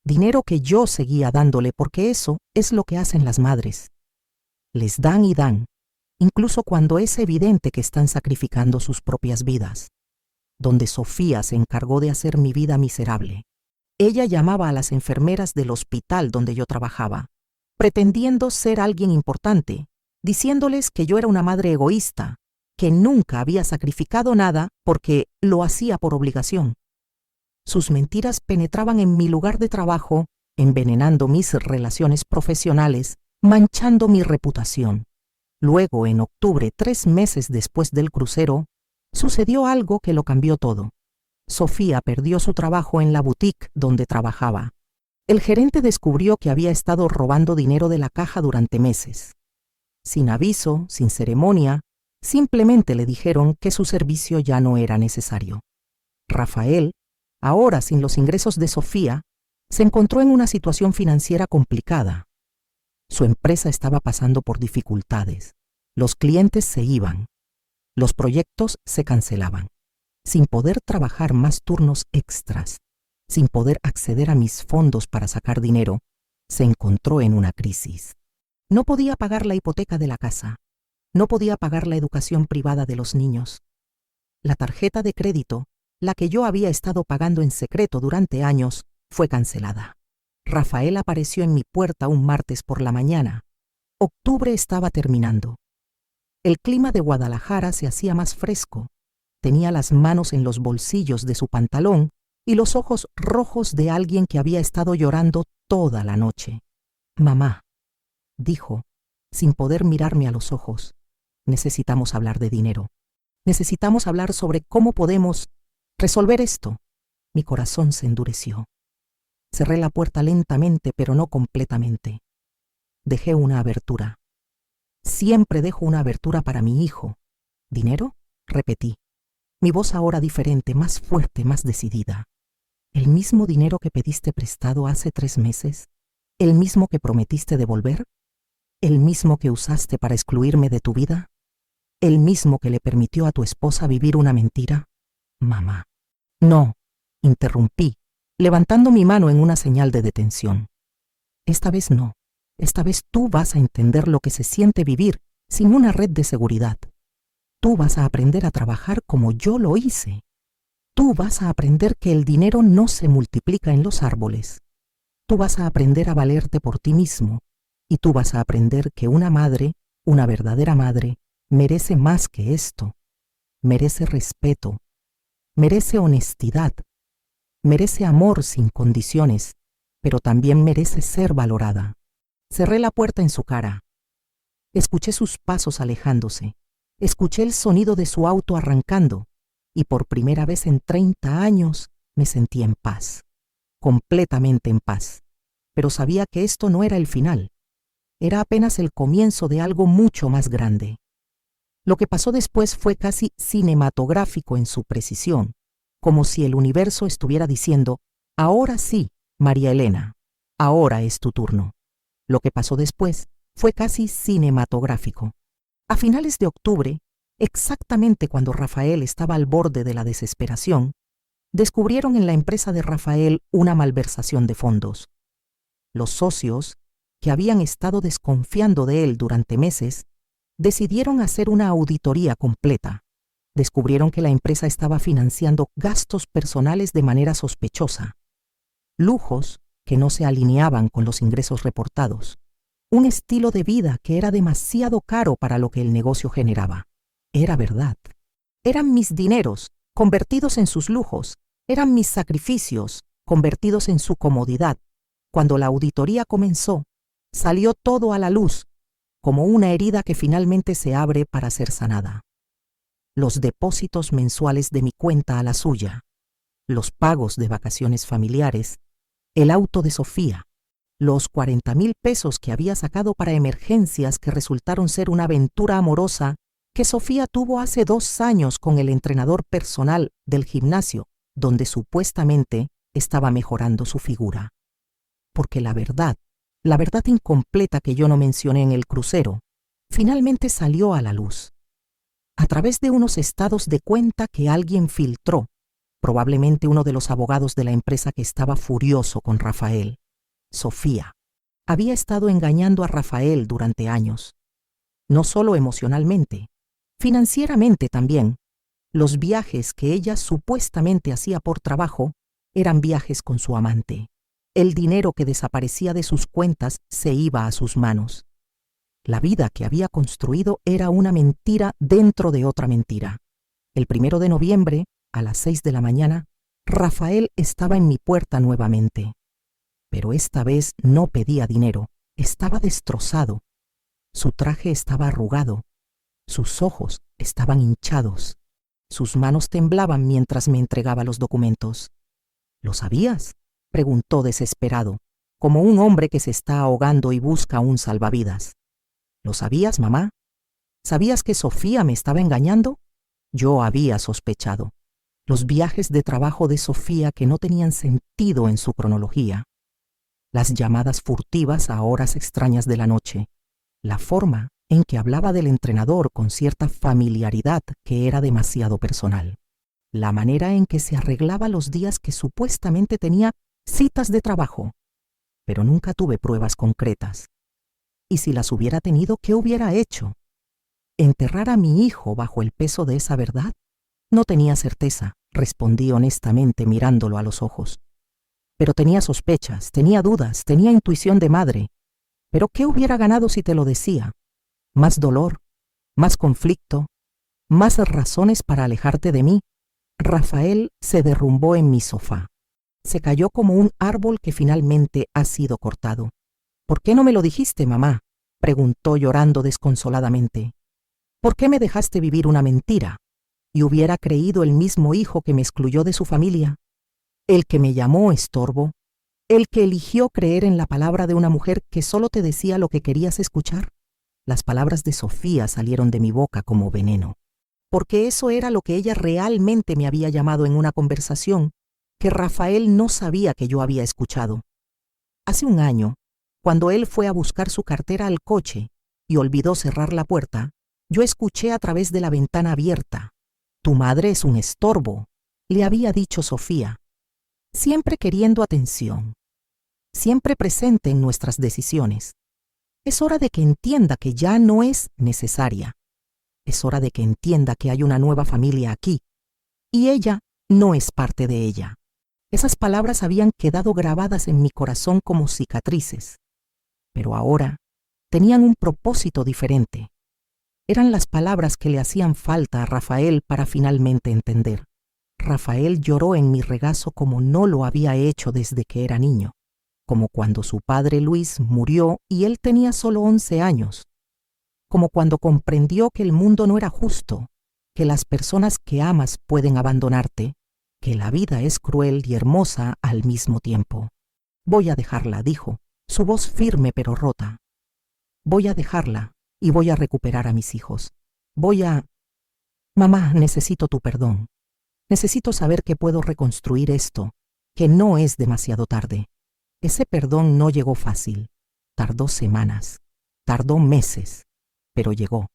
Dinero que yo seguía dándole porque eso es lo que hacen las madres. Les dan y dan, incluso cuando es evidente que están sacrificando sus propias vidas. Donde Sofía se encargó de hacer mi vida miserable. Ella llamaba a las enfermeras del hospital donde yo trabajaba, pretendiendo ser alguien importante, diciéndoles que yo era una madre egoísta, que nunca había sacrificado nada porque lo hacía por obligación. Sus mentiras penetraban en mi lugar de trabajo, envenenando mis relaciones profesionales, manchando mi reputación. Luego, en octubre, 3 meses después del crucero, sucedió algo que lo cambió todo. Sofía perdió su trabajo en la boutique donde trabajaba. El gerente descubrió que había estado robando dinero de la caja durante meses. Sin aviso, sin ceremonia, simplemente le dijeron que su servicio ya no era necesario. Rafael, ahora sin los ingresos de Sofía, se encontró en una situación financiera complicada. Su empresa estaba pasando por dificultades. Los clientes se iban. Los proyectos se cancelaban. Sin poder trabajar más turnos extras, sin poder acceder a mis fondos para sacar dinero, se encontró en una crisis. No podía pagar la hipoteca de la casa. No podía pagar la educación privada de los niños. La tarjeta de crédito, la que yo había estado pagando en secreto durante años, fue cancelada. Rafael apareció en mi puerta un martes por la mañana. Octubre estaba terminando. El clima de Guadalajara se hacía más fresco. Tenía las manos en los bolsillos de su pantalón y los ojos rojos de alguien que había estado llorando toda la noche. «Mamá», dijo, sin poder mirarme a los ojos, «necesitamos hablar de dinero. Necesitamos hablar sobre cómo podemos resolver esto». Mi corazón se endureció. Cerré la puerta lentamente, pero no completamente. Dejé una abertura. Siempre dejo una abertura para mi hijo. «¿Dinero?», repetí. Mi voz ahora diferente, más fuerte, más decidida. «¿El mismo dinero que pediste prestado hace 3 meses? ¿El mismo que prometiste devolver? ¿El mismo que usaste para excluirme de tu vida? ¿El mismo que le permitió a tu esposa vivir una mentira?» «Mamá». «No», interrumpí, levantando mi mano en una señal de detención. «Esta vez no. Esta vez tú vas a entender lo que se siente vivir sin una red de seguridad. Tú vas a aprender a trabajar como yo lo hice. Tú vas a aprender que el dinero no se multiplica en los árboles. Tú vas a aprender a valerte por ti mismo. Y tú vas a aprender que una madre, una verdadera madre, merece más que esto. Merece respeto. Merece honestidad. Merece amor sin condiciones, pero también merece ser valorada». Cerré la puerta en su cara. Escuché sus pasos alejándose. Escuché el sonido de su auto arrancando, y por primera vez en 30 años me sentí en paz, completamente en paz. Pero sabía que esto no era el final. Era apenas el comienzo de algo mucho más grande. Lo que pasó después fue casi cinematográfico en su precisión, como si el universo estuviera diciendo: «Ahora sí, María Elena, ahora es tu turno». Lo que pasó después fue casi cinematográfico. A finales de octubre, exactamente cuando Rafael estaba al borde de la desesperación, descubrieron en la empresa de Rafael una malversación de fondos. Los socios, que habían estado desconfiando de él durante meses, decidieron hacer una auditoría completa. Descubrieron que la empresa estaba financiando gastos personales de manera sospechosa, lujos que no se alineaban con los ingresos reportados, un estilo de vida que era demasiado caro para lo que el negocio generaba. Era verdad. Eran mis dineros, convertidos en sus lujos. Eran mis sacrificios, convertidos en su comodidad. Cuando la auditoría comenzó, salió todo a la luz, como una herida que finalmente se abre para ser sanada. Los depósitos mensuales de mi cuenta a la suya, los pagos de vacaciones familiares, el auto de Sofía, los 40,000 pesos que había sacado para emergencias que resultaron ser una aventura amorosa que Sofía tuvo hace 2 años con el entrenador personal del gimnasio, donde supuestamente estaba mejorando su figura. Porque la verdad incompleta que yo no mencioné en el crucero, finalmente salió a la luz. A través de unos estados de cuenta que alguien filtró, probablemente uno de los abogados de la empresa que estaba furioso con Rafael. Sofía había estado engañando a Rafael durante años. no solo emocionalmente, financieramente también. Los viajes que ella supuestamente hacía por trabajo eran viajes con su amante. El dinero que desaparecía de sus cuentas se iba a sus manos. La vida que había construido era una mentira dentro de otra mentira. El 1 de noviembre, a las 6 de la mañana, Rafael estaba en mi puerta nuevamente. Pero esta vez no pedía dinero, estaba destrozado. Su traje estaba arrugado, sus ojos estaban hinchados, sus manos temblaban mientras me entregaba los documentos. ¿Lo sabías?, preguntó desesperado, como un hombre que se está ahogando y busca un salvavidas. ¿Lo sabías, mamá? ¿Sabías que Sofía me estaba engañando? Yo había sospechado. Los viajes de trabajo de Sofía que no tenían sentido en su cronología. Las llamadas furtivas a horas extrañas de la noche. La forma en que hablaba del entrenador con cierta familiaridad que era demasiado personal. La manera en que se arreglaba los días que supuestamente tenía citas de trabajo. Pero nunca tuve pruebas concretas. Y si las hubiera tenido, ¿qué hubiera hecho? ¿Enterrar a mi hijo bajo el peso de esa verdad? No tenía certeza, respondí honestamente mirándolo a los ojos. Pero tenía sospechas, tenía dudas, tenía intuición de madre. ¿Pero qué hubiera ganado si te lo decía? Más dolor, más conflicto, más razones para alejarte de mí. Rafael se derrumbó en mi sofá. Se cayó como un árbol que finalmente ha sido cortado. ¿Por qué no me lo dijiste, mamá?, preguntó llorando desconsoladamente. ¿Por qué me dejaste vivir una mentira? Y hubiera creído el mismo hijo que me excluyó de su familia, el que me llamó estorbo, el que eligió creer en la palabra de una mujer que solo te decía lo que querías escuchar. Las palabras de Sofía salieron de mi boca como veneno, porque eso era lo que ella realmente me había llamado en una conversación que Rafael no sabía que yo había escuchado. Hace un año, cuando él fue a buscar su cartera al coche y olvidó cerrar la puerta, yo escuché a través de la ventana abierta. Tu madre es un estorbo, le había dicho Sofía, siempre queriendo atención, siempre presente en nuestras decisiones. Es hora de que entienda que ya no es necesaria. Es hora de que entienda que hay una nueva familia aquí, y ella no es parte de ella. Esas palabras habían quedado grabadas en mi corazón como cicatrices, pero ahora tenían un propósito diferente. Eran las palabras que le hacían falta a Rafael para finalmente entender. Rafael lloró en mi regazo como no lo había hecho desde que era niño, como cuando su padre Luis murió y él tenía solo 11 años, como cuando comprendió que el mundo no era justo, que las personas que amas pueden abandonarte, que la vida es cruel y hermosa al mismo tiempo. Voy a dejarla, dijo, su voz firme pero rota. Voy a dejarla y voy a recuperar a mis hijos. Mamá, necesito tu perdón. Necesito saber que puedo reconstruir esto, que no es demasiado tarde. Ese perdón no llegó fácil. Tardó semanas, tardó meses, pero llegó.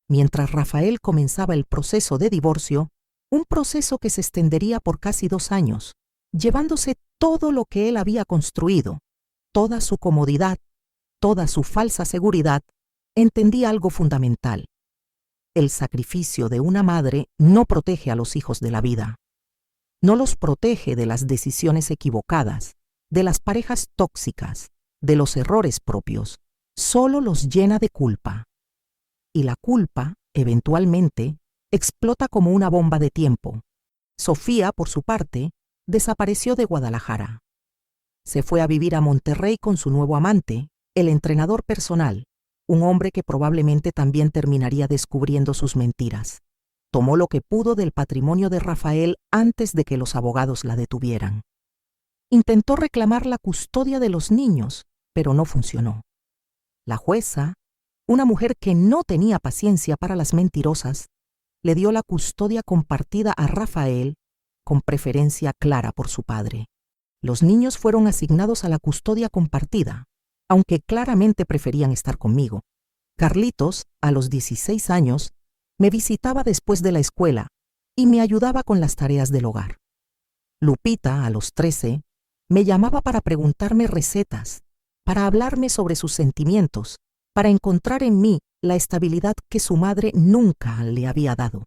Mientras Rafael comenzaba el proceso de divorcio, un proceso que se extendería por casi 2 años, llevándose todo lo que él había construido, toda su comodidad, toda su falsa seguridad, entendí algo fundamental. El sacrificio de una madre no protege a los hijos de la vida. No los protege de las decisiones equivocadas, de las parejas tóxicas, de los errores propios. Solo los llena de culpa. Y la culpa, eventualmente, explota como una bomba de tiempo. Sofía, por su parte, desapareció de Guadalajara. Se fue a vivir a Monterrey con su nuevo amante, el entrenador personal, un hombre que probablemente también terminaría descubriendo sus mentiras. Tomó lo que pudo del patrimonio de Rafael antes de que los abogados la detuvieran. Intentó reclamar la custodia de los niños, pero no funcionó. La jueza, una mujer que no tenía paciencia para las mentirosas, le dio la custodia compartida a Rafael, con preferencia clara por su padre. Los niños fueron asignados a la custodia compartida, aunque claramente preferían estar conmigo. Carlitos, a los 16 años, me visitaba después de la escuela y me ayudaba con las tareas del hogar. Lupita, a los 13, me llamaba para preguntarme recetas, para hablarme sobre sus sentimientos, para encontrar en mí la estabilidad que su madre nunca le había dado.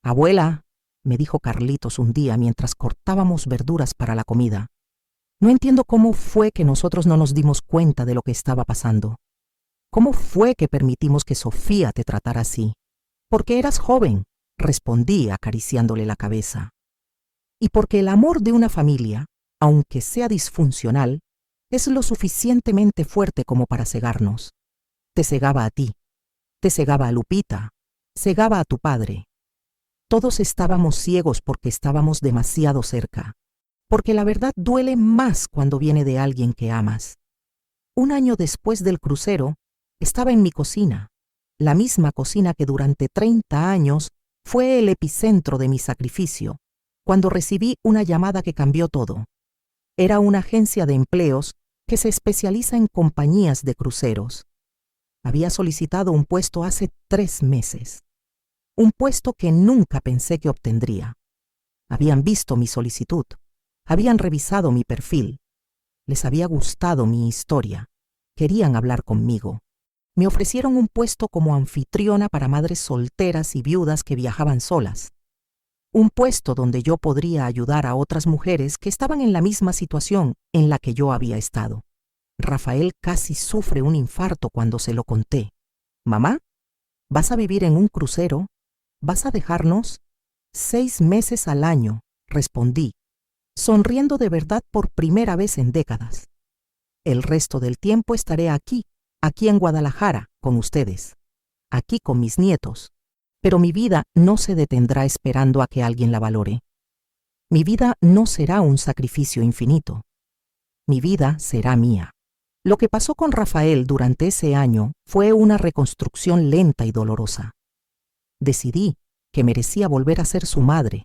«Abuela», me dijo Carlitos un día mientras cortábamos verduras para la comida, «no entiendo cómo fue que nosotros no nos dimos cuenta de lo que estaba pasando. ¿Cómo fue que permitimos que Sofía te tratara así?» «Porque eras joven», respondí acariciándole la cabeza. «Y porque el amor de una familia, aunque sea disfuncional, es lo suficientemente fuerte como para cegarnos. Te cegaba a ti, te cegaba a Lupita, cegaba a tu padre. Todos estábamos ciegos porque estábamos demasiado cerca, porque la verdad duele más cuando viene de alguien que amas». Un año después del crucero, estaba en mi cocina, la misma cocina que durante 30 años fue el epicentro de mi sacrificio, cuando recibí una llamada que cambió todo. Era una agencia de empleos que se especializa en compañías de cruceros. Había solicitado un puesto hace 3 meses, un puesto que nunca pensé que obtendría. Habían visto mi solicitud, habían revisado mi perfil, les había gustado mi historia, querían hablar conmigo. Me ofrecieron un puesto como anfitriona para madres solteras y viudas que viajaban solas. Un puesto donde yo podría ayudar a otras mujeres que estaban en la misma situación en la que yo había estado. Rafael casi sufre un infarto cuando se lo conté. «Mamá, ¿vas a vivir en un crucero? ¿Vas a dejarnos?» «6 meses al año», respondí, sonriendo de verdad por primera vez en décadas. «El resto del tiempo estaré aquí en Guadalajara, con ustedes, aquí con mis nietos, pero mi vida no se detendrá esperando a que alguien la valore. Mi vida no será un sacrificio infinito. Mi vida será mía». Lo que pasó con Rafael durante ese año fue una reconstrucción lenta y dolorosa. Decidí que merecía volver a ser su madre,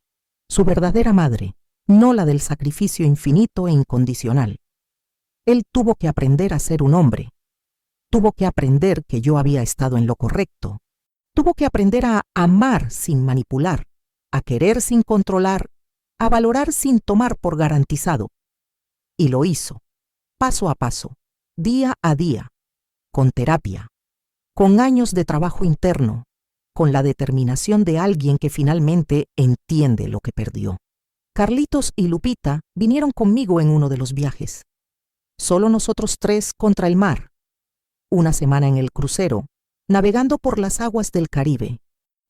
su verdadera madre, no la del sacrificio infinito e incondicional. Él tuvo que aprender a ser un hombre. Tuvo que aprender que yo había estado en lo correcto. Tuvo que aprender a amar sin manipular, a querer sin controlar, a valorar sin tomar por garantizado. Y lo hizo, paso a paso, día a día, con terapia, con años de trabajo interno, con la determinación de alguien que finalmente entiende lo que perdió. Carlitos y Lupita vinieron conmigo en uno de los viajes. Solo nosotros 3 contra el mar. Una semana en el crucero, navegando por las aguas del Caribe.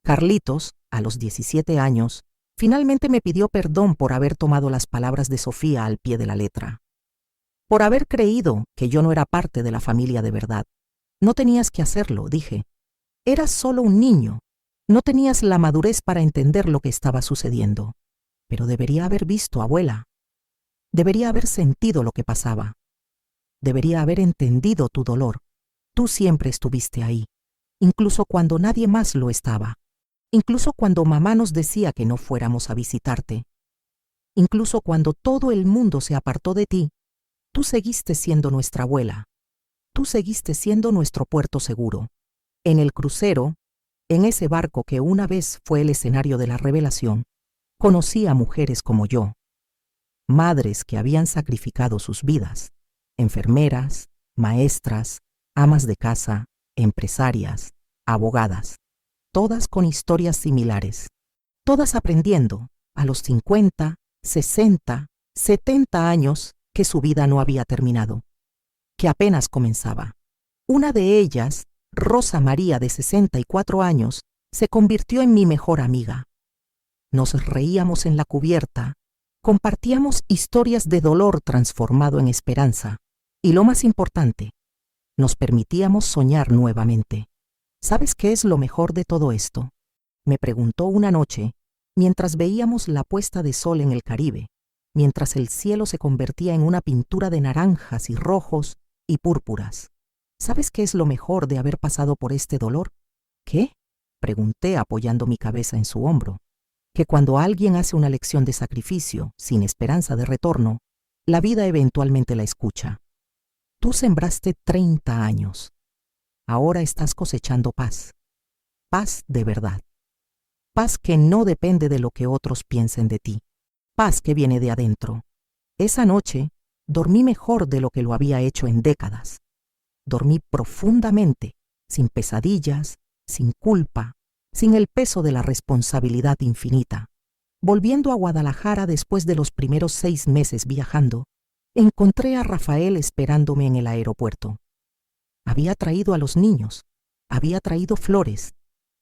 Carlitos, a los 17 años, finalmente me pidió perdón por haber tomado las palabras de Sofía al pie de la letra. Por haber creído que yo no era parte de la familia de verdad. «No tenías que hacerlo», dije. «Eras solo un niño. No tenías la madurez para entender lo que estaba sucediendo. Pero debería haber visto, abuela. Debería haber sentido lo que pasaba. Debería haber entendido tu dolor. Tú siempre estuviste ahí, incluso cuando nadie más lo estaba. Incluso cuando mamá nos decía que no fuéramos a visitarte. Incluso cuando todo el mundo se apartó de ti, tú seguiste siendo nuestra abuela. Tú seguiste siendo nuestro puerto seguro. En el crucero, en ese barco que una vez fue el escenario de la revelación, conocí a mujeres como yo, madres que habían sacrificado sus vidas, enfermeras, maestras, amas de casa, empresarias, abogadas, todas con historias similares, todas aprendiendo a los 50, 60, 70 años que su vida no había terminado, que apenas comenzaba. Una de ellas, Rosa María, de 64 años, se convirtió en mi mejor amiga. Nos reíamos en la cubierta, compartíamos historias de dolor transformado en esperanza, y lo más importante, nos permitíamos soñar nuevamente. ¿Sabes qué es lo mejor de todo esto?, me preguntó una noche, mientras veíamos la puesta de sol en el Caribe, mientras el cielo se convertía en una pintura de naranjas y rojos y púrpuras. ¿Sabes qué es lo mejor de haber pasado por este dolor? ¿Qué?, pregunté apoyando mi cabeza en su hombro. Que cuando alguien hace una lección de sacrificio, sin esperanza de retorno, la vida eventualmente la escucha. Tú sembraste 30 años. Ahora estás cosechando paz. Paz de verdad. Paz que no depende de lo que otros piensen de ti. Paz que viene de adentro. Esa noche dormí mejor de lo que lo había hecho en décadas. Dormí profundamente sin pesadillas, sin culpa, sin el peso de la responsabilidad infinita. Volviendo a Guadalajara después de los primeros 6 meses viajando, encontré a Rafael esperándome en el aeropuerto. Había traído a los niños, había traído flores,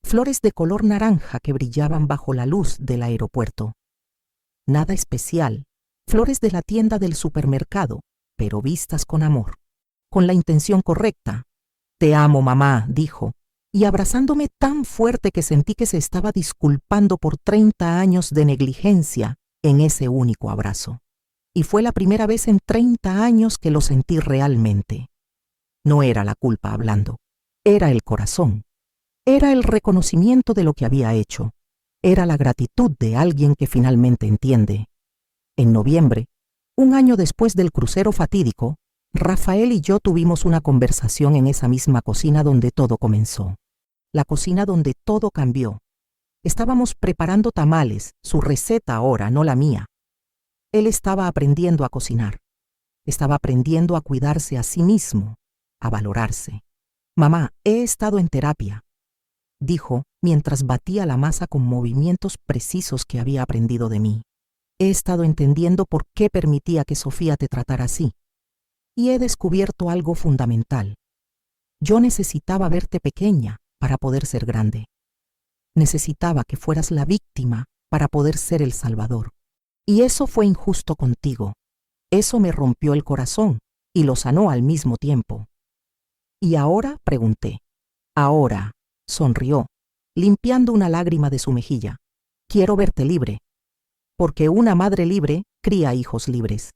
flores de color naranja que brillaban bajo la luz del aeropuerto. Nada especial, flores de la tienda del supermercado, pero vistas con amor, con la intención correcta. «Te amo, mamá», dijo, y abrazándome tan fuerte que sentí que se estaba disculpando por 30 años de negligencia en ese único abrazo. Y fue la primera vez en 30 años que lo sentí realmente. No era la culpa hablando, era el corazón. Era el reconocimiento de lo que había hecho. Era la gratitud de alguien que finalmente entiende. En noviembre, un año después del crucero fatídico, Rafael y yo tuvimos una conversación en esa misma cocina donde todo comenzó. La cocina donde todo cambió. Estábamos preparando tamales, su receta ahora, no la mía. Él estaba aprendiendo a cocinar. Estaba aprendiendo a cuidarse a sí mismo, a valorarse. «Mamá, he estado en terapia», dijo mientras batía la masa con movimientos precisos que había aprendido de mí. «He estado entendiendo por qué permitía que Sofía te tratara así. Y he descubierto algo fundamental. Yo necesitaba verte pequeña para poder ser grande. Necesitaba que fueras la víctima para poder ser el salvador. Y eso fue injusto contigo. Eso me rompió el corazón y lo sanó al mismo tiempo». «¿Y ahora?», pregunté. «Ahora», sonrió, limpiando una lágrima de su mejilla. «Quiero verte libre. Porque una madre libre cría hijos libres.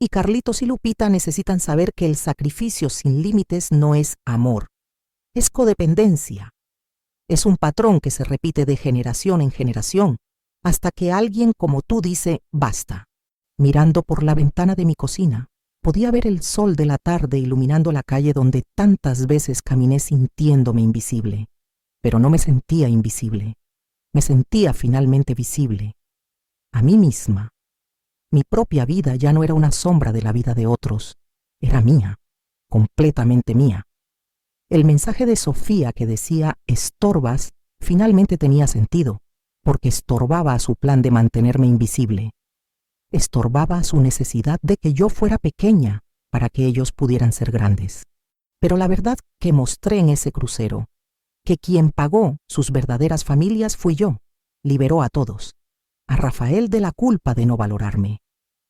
Y Carlitos y Lupita necesitan saber que el sacrificio sin límites no es amor. Es codependencia. Es un patrón que se repite de generación en generación, hasta que alguien como tú dice basta». Mirando por la ventana de mi cocina, podía ver el sol de la tarde iluminando la calle donde tantas veces caminé sintiéndome invisible. Pero no me sentía invisible. Me sentía finalmente visible. A mí misma. Mi propia vida ya no era una sombra de la vida de otros. Era mía, completamente mía. El mensaje de Sofía que decía «estorbas» finalmente tenía sentido, porque estorbaba a su plan de mantenerme invisible. Estorbaba a su necesidad de que yo fuera pequeña para que ellos pudieran ser grandes. Pero la verdad que mostré en ese crucero, que quien pagó sus verdaderas familias fui yo, liberó a todos. A Rafael de la culpa de no valorarme,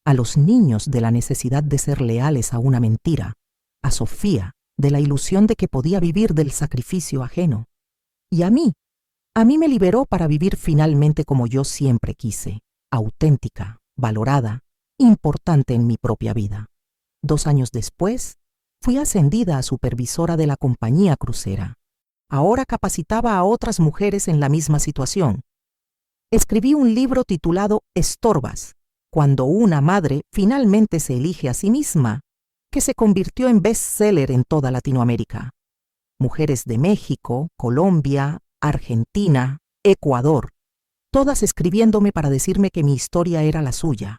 a los niños de la necesidad de ser leales a una mentira, a Sofía de la ilusión de que podía vivir del sacrificio ajeno. Y a mí me liberó para vivir finalmente como yo siempre quise, auténtica, valorada, importante en mi propia vida. 2 años después, fui ascendida a supervisora de la compañía crucera. Ahora capacitaba a otras mujeres en la misma situación. Escribí un libro titulado «Estorbas», cuando una madre finalmente se elige a sí misma, que se convirtió en bestseller en toda Latinoamérica. Mujeres de México, Colombia, Argentina, Ecuador, todas escribiéndome para decirme que mi historia era la suya,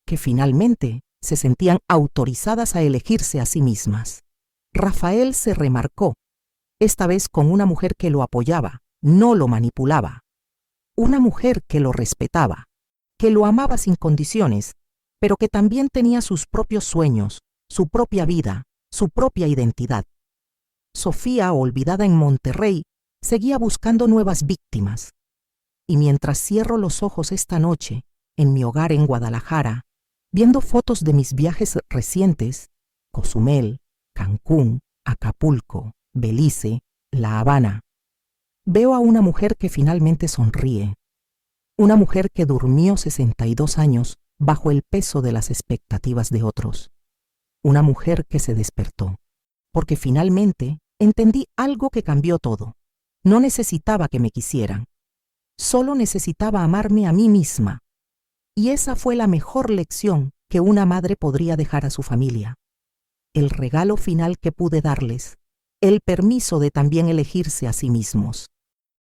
que finalmente se sentían autorizadas a elegirse a sí mismas. Rafael se remarcó, esta vez con una mujer que lo apoyaba, no lo manipulaba. Una mujer que lo respetaba, que lo amaba sin condiciones, pero que también tenía sus propios sueños, su propia vida, su propia identidad. Sofía, olvidada en Monterrey, seguía buscando nuevas víctimas. Y mientras cierro los ojos esta noche, en mi hogar en Guadalajara, viendo fotos de mis viajes recientes, Cozumel, Cancún, Acapulco, Belice, La Habana, veo a una mujer que finalmente sonríe. Una mujer que durmió 62 años bajo el peso de las expectativas de otros. Una mujer que se despertó, porque finalmente entendí algo que cambió todo. No necesitaba que me quisieran. Solo necesitaba amarme a mí misma. Y esa fue la mejor lección que una madre podría dejar a su familia. El regalo final que pude darles, el permiso de también elegirse a sí mismos.